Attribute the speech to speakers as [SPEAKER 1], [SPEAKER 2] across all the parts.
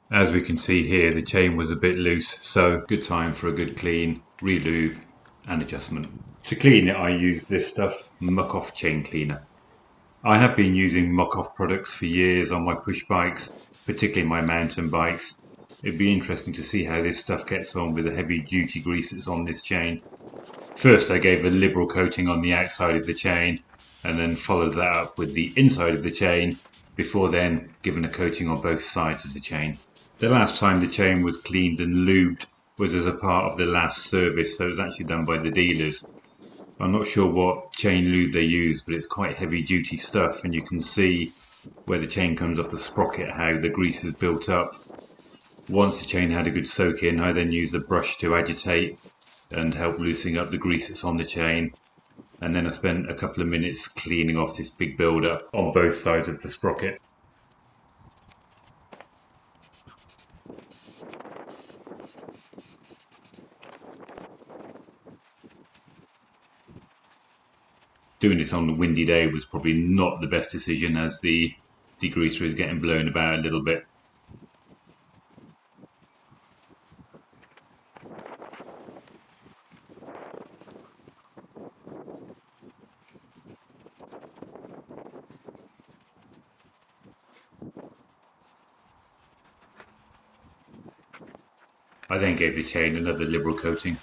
[SPEAKER 1] As we can see here, the chain was a bit loose, so good time for a good clean, re-lube and adjustment. To clean it, I use this stuff, Muc-Off Chain Cleaner. I have been using Muc-Off products for years on my push bikes, particularly my mountain bikes. It'd be interesting to see how this stuff gets on with the heavy duty grease that's on this chain. First I gave a liberal coating on the outside of the chain and then followed that up with the inside of the chain before then giving a coating on both sides of the chain. The last time the chain was cleaned and lubed was as a part of the last service, so it was actually done by the dealers. I'm not sure what chain lube they use, but it's quite heavy duty stuff, and you can see where the chain comes off the sprocket how the grease is built up. Once the chain had a good soak in, I then used a brush to agitate and help loosening up the grease that's on the chain, and then I spent a couple of minutes cleaning off this big build-up on both sides of the sprocket. Doing this on a windy day was probably not the best decision, as the degreaser is getting blown about a little bit. I then gave the chain another liberal coating.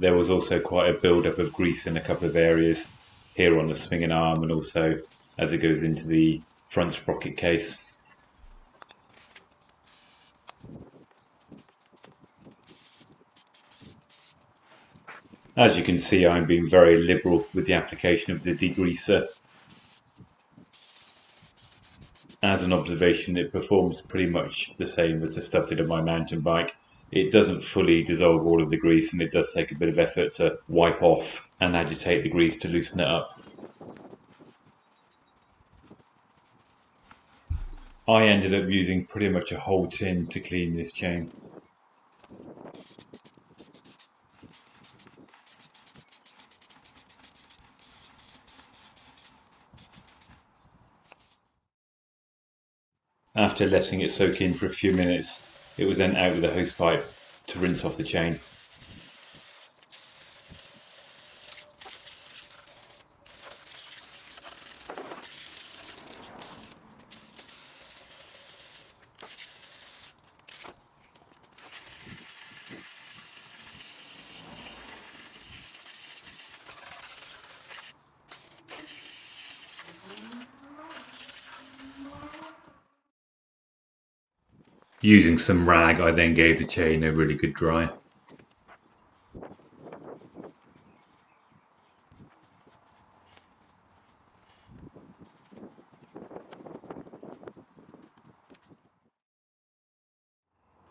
[SPEAKER 1] There was also quite a build-up of grease in a couple of areas, here on the swinging arm and also as it goes into the front sprocket case. As you can see, I'm being very liberal with the application of the degreaser. As an observation, it performs pretty much the same as the stuff did on my mountain bike. It doesn't fully dissolve all of the grease, and it does take a bit of effort to wipe off and agitate the grease to loosen it up. I ended up using pretty much a whole tin to clean this chain. After letting it soak in for a few minutes, it was then out with the hosepipe to rinse off the chain. Using some rag, I then gave the chain a really good dry.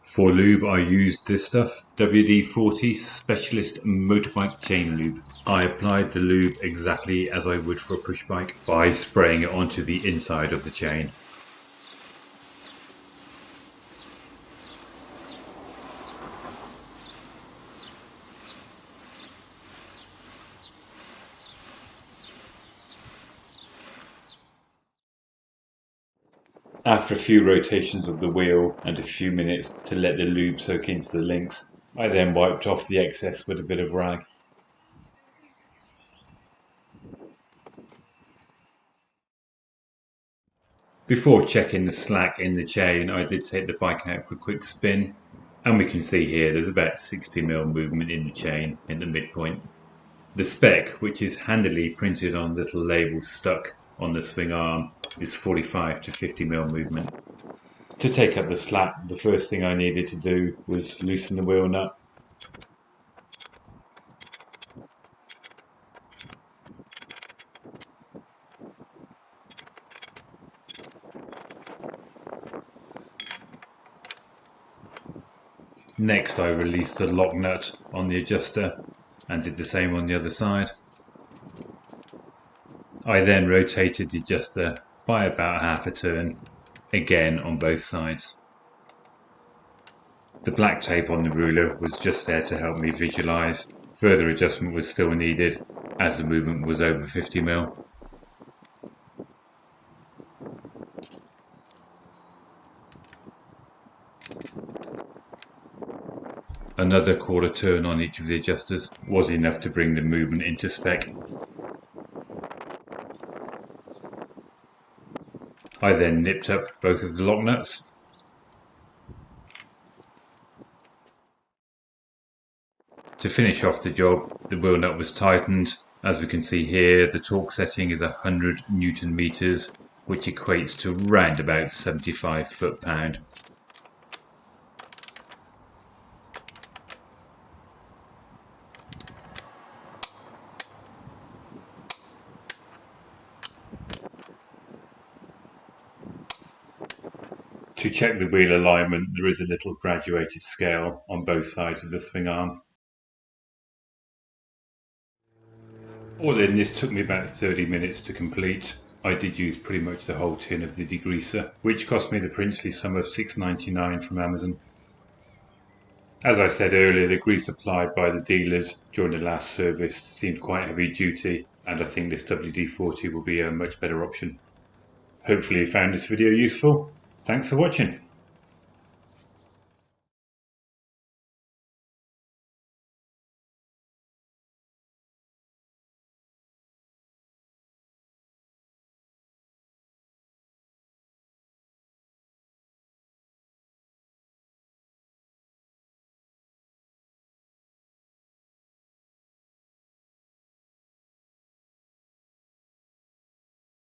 [SPEAKER 1] For lube, I used this stuff, WD-40 Specialist Motorbike Chain Lube. I applied the lube exactly as I would for a push bike by spraying it onto the inside of the chain. After a few rotations of the wheel and a few minutes to let the lube soak into the links, I then wiped off the excess with a bit of rag. Before checking the slack in the chain, I did take the bike out for a quick spin, and we can see here there's about 60mm movement in the chain in the midpoint. The spec, which is handily printed on little labels stuck on the swing arm, is 45 to 50mm movement. To take up the slack, the first thing I needed to do was loosen the wheel nut. Next I released the lock nut on the adjuster and did the same on the other side. I then rotated the adjuster by about half a turn, again on both sides. The black tape on the ruler was just there to help me visualise. Further adjustment was still needed as the movement was over 50mm. Another quarter turn on each of the adjusters was enough to bring the movement into spec. I then nipped up both of the lock nuts. To finish off the job, the wheel nut was tightened. As we can see here, the torque setting is 100 Newton meters, which equates to round about 75 foot-pound. To check the wheel alignment, there is a little graduated scale on both sides of the swing arm. All in, this took me about 30 minutes to complete. I did use pretty much the whole tin of the degreaser, which cost me the princely sum of $6.99 from Amazon. As I said earlier, the grease applied by the dealers during the last service seemed quite heavy duty, and I think this WD-40 will be a much better option. Hopefully you found this video useful. Thanks for watching.